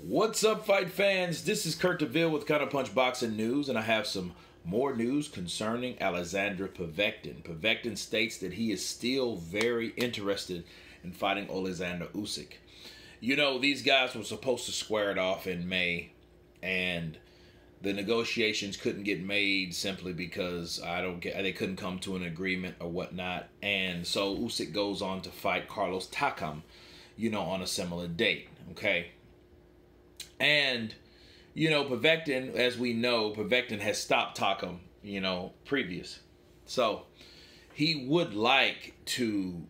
What's up, fight fans? This is Kurt DeVille with Counterpunch Boxing News, and I have some more news concerning Alexander Povetkin. Povetkin states that he is still very interested in fighting Alexander Usyk. You know, these guys were supposed to square it off in May, and the negotiations couldn't get made simply because they couldn't come to an agreement or whatnot. And so Usyk goes on to fight Carlos Takam, on a similar date. Okay. And, Povetkin, as we know, Povetkin has stopped Takam, previous. So he would like to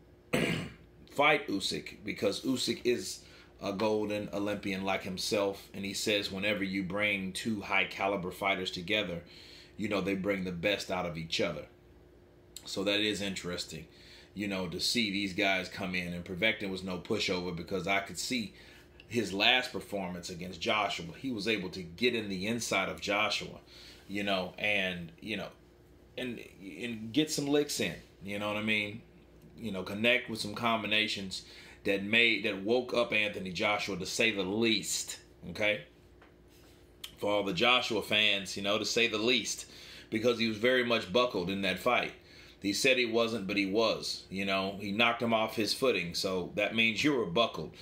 fight Usyk because Usyk is a golden Olympian like himself. And he says whenever you bring two high caliber fighters together, they bring the best out of each other. So that is interesting, to see these guys come in. And Povetkin was no pushover because I could see his last performance against Joshua, he was able to get in the inside of Joshua, and get some licks in, you know what I mean? Connect with some combinations that woke up Anthony Joshua, to say the least, okay? For all the Joshua fans, to say the least, because he was very much buckled in that fight. He said he wasn't, but he was, he knocked him off his footing, so that means you were buckled.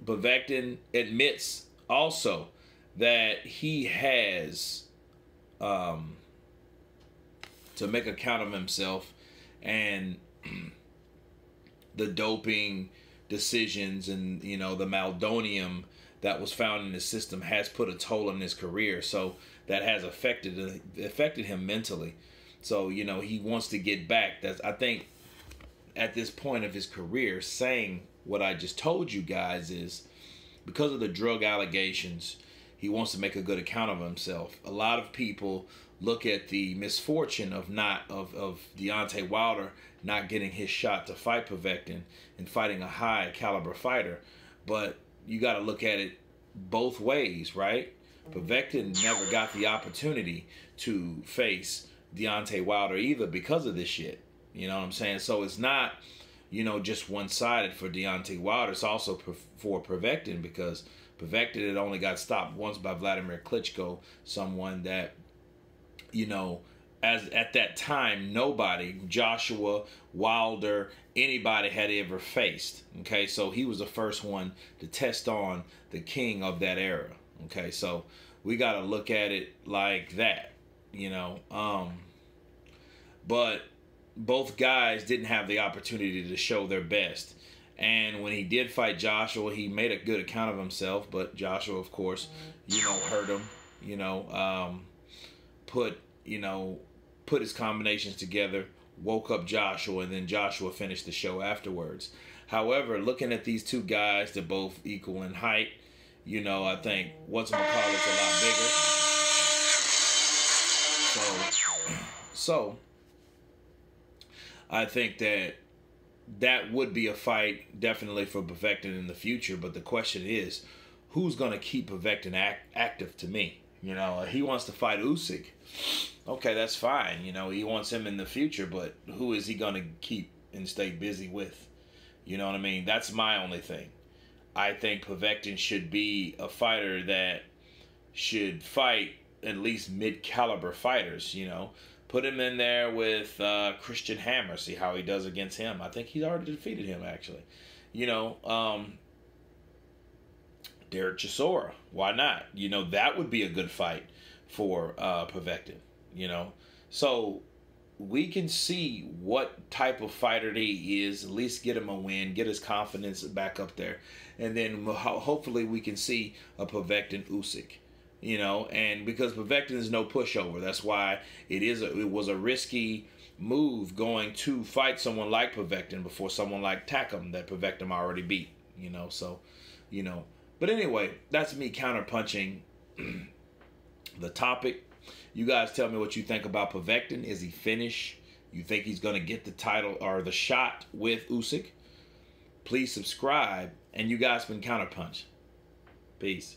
Povetkin admits also that he has to make account of himself, and the doping decisions and the meldonium that was found in his system has put a toll on his career. So that has affected him mentally. So he wants to get back. That's, I think, at this point of his career, saying what I just told you guys is because of the drug allegations, he wants to make a good account of himself. A lot of people look at the misfortune of Deontay Wilder not getting his shot to fight Povetkin and fighting a high caliber fighter, but you got to look at it both ways, right? Povetkin never got the opportunity to face Deontay Wilder either because of this shit. You know what I'm saying? So it's not, just one-sided for Deontay Wilder. It's also for Povetkin, because Povetkin had only got stopped once by Vladimir Klitschko, someone that, as at that time, nobody, Joshua, Wilder, anybody had ever faced. Okay, so he was the first one to test on the king of that era. Okay, so we got to look at it like that, but both guys didn't have the opportunity to show their best. And when he did fight Joshua, he made a good account of himself. But Joshua, of course, hurt him, put his combinations together, woke up Joshua, and then Joshua finished the show afterwards. However, looking at these two guys, they're both equal in height. I think whatchamacallit's a lot bigger. So I think that would be a fight definitely for Povetkin in the future. But the question is, who's going to keep Povetkin active to me? He wants to fight Usyk. Okay, that's fine. He wants him in the future, but who is he going to keep and stay busy with? You know what I mean? That's my only thing. I think Povetkin should be a fighter that should fight at least mid-caliber fighters, Put him in there with Christian Hammer, see how he does against him. I think he's already defeated him, actually. Derek Chisora, why not? That would be a good fight for Povetkin, So we can see what type of fighter he is, at least get him a win, get his confidence back up there. And then hopefully we can see a Povetkin Usyk. And because Povetkin is no pushover, that's why it was a risky move going to fight someone like Povetkin before someone like Takam that Povetkin already beat. But anyway, that's me counterpunching the topic. You guys tell me what you think about Povetkin. Is he finished? You think he's going to get the title or the shot with Usyk? Please subscribe, and you guys been Counterpunch. Peace.